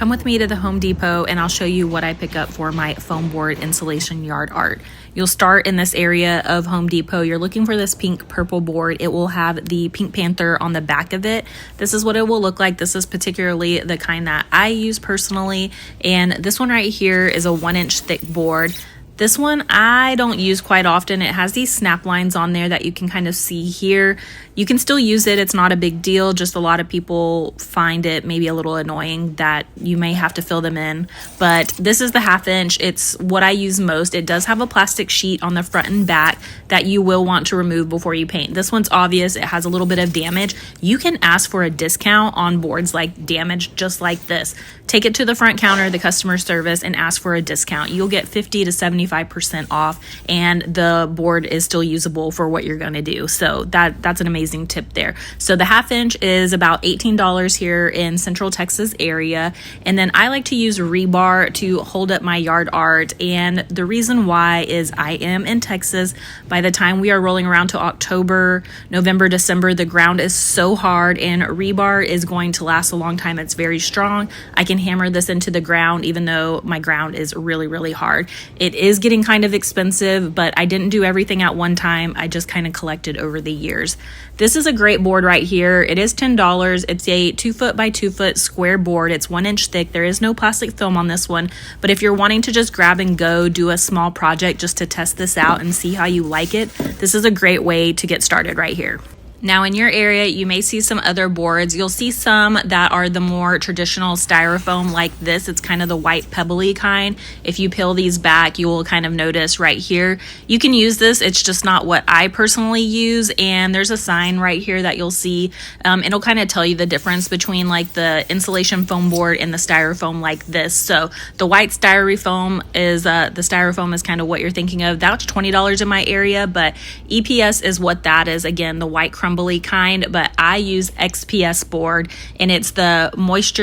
come with me to the Home Depot and I'll show you what I pick up for my foam board insulation yard art. You'll start in this area of Home Depot. You're looking for this pink purple board. It will have the Pink Panther on the back of it. This is what it will look like. This is particularly the kind that I use personally. And this one right here is a 1-inch thick board. This one I don't use quite often. It has these snap lines on there that you can kind of see here. You can still use it. It's not a big deal. Just a lot of people find it maybe a little annoying that you may have to fill them in. But this is the 1/2 inch. It's what I use most. It does have a plastic sheet on the front and back that you will want to remove before you paint. This one's obvious. It has a little bit of damage. You can ask for a discount on boards like damaged just like this. Take it to the front counter, the customer service, and ask for a discount. You'll get 50 to 75% off, and the board is still usable for what you're going to do. So that's an amazing tip there. So the 1/2 inch is about $18 here in Central Texas area. And then I like to use rebar to hold up my yard art. And the reason why is I am in Texas. By the time we are rolling around to October, November, December, the ground is so hard and rebar is going to last a long time. It's very strong. I can hammer this into the ground even though my ground is really, really hard. It is getting kind of expensive, but I didn't do everything at one time. I just kind of collected over the years. This is a great board right here. It is $10. It's a 2 foot by 2 foot square board. It's 1 inch thick. There is no plastic film on this one, but if you're wanting to just grab and go do a small project just to test this out and see how you like it, this is a great way to get started right here. Now in your area, you may see some other boards. You'll see some that are the more traditional styrofoam like this. It's kind of the white pebbly kind. If you peel these back, you will kind of notice right here. You can use this. It's just not what I personally use. And there's a sign right here that you'll see. It'll kind of tell you the difference between like the insulation foam board and the styrofoam like this. So the white styrofoam is, the styrofoam is kind of what you're thinking of. That's $20 in my area, but EPS is what that is. Again, the white crumbly kind, but I use XPS board, and it's the most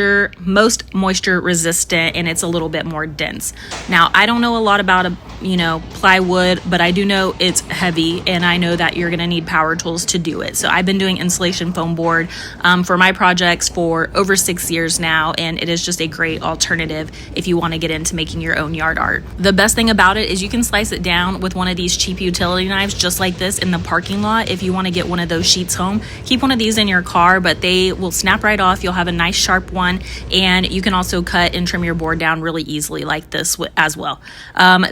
moisture resistant, and it's a little bit more dense. Now, I don't know a lot about plywood, but I do know it's heavy, and I know that you're going to need power tools to do it. So I've been doing insulation foam board for my projects for over 6 years now, and it is just a great alternative if you want to get into making your own yard art. The best thing about it is you can slice it down with one of these cheap utility knives just like this in the parking lot. If you want to get one of those sheets home, keep one of these in your car, but they will snap right off. You'll have a nice sharp one, and you can also cut and trim your board down really easily like this as well.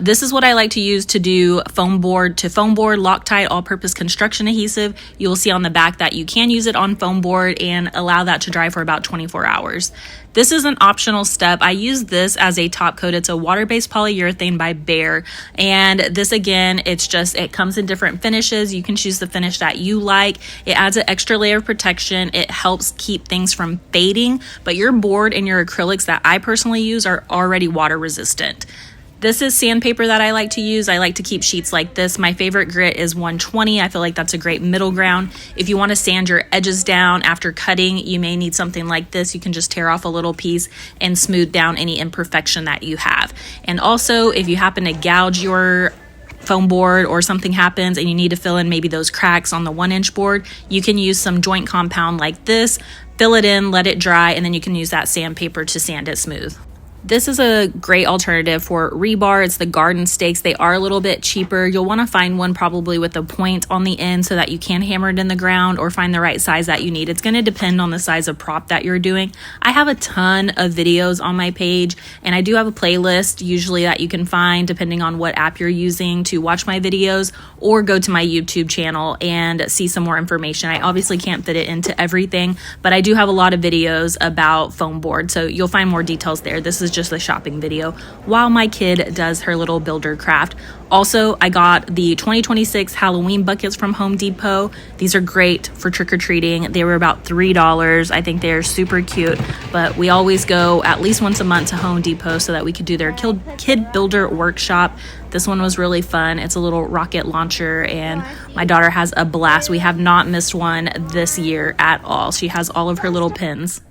This is what I like to use to do foam board to foam board Loctite all-purpose construction adhesive. You'll see on the back that you can use it on foam board and allow that to dry for about 24 hours. This is an optional step. I use this as a top coat. It's a water-based polyurethane by Behr. And this, again, it comes in different finishes. You can choose the finish that you like. It adds an extra layer of protection. It helps keep things from fading, but your board and your acrylics that I personally use are already water resistant. This is sandpaper that I like to use. I like to keep sheets like this. My favorite grit is 120. I feel like that's a great middle ground. If you want to sand your edges down after cutting, you may need something like this. You can just tear off a little piece and smooth down any imperfection that you have. And also, if you happen to gouge your foam board or something happens and you need to fill in maybe those cracks on the 1-inch board, you can use some joint compound like this, fill it in, let it dry, and then you can use that sandpaper to sand it smooth. This is a great alternative for rebar. It's the garden stakes. They are a little bit cheaper. You'll want to find one probably with a point on the end so that you can hammer it in the ground or find the right size that you need. It's going to depend on the size of prop that you're doing. I have a ton of videos on my page, and I do have a playlist usually that you can find depending on what app you're using to watch my videos, or go to my YouTube channel and see some more information. I obviously can't fit it into everything, but I do have a lot of videos about foam board, so you'll find more details there. This is just a shopping video while my kid does her little builder craft. Also, I got the 2026 Halloween buckets from Home Depot. These are great for trick-or-treating. They were about $3. I think they're super cute, but we always go at least once a month to Home Depot so that we could do their kid builder workshop. This one was really fun. It's a little rocket launcher, and my daughter has a blast. We have not missed one this year at all. She has all of her little pins.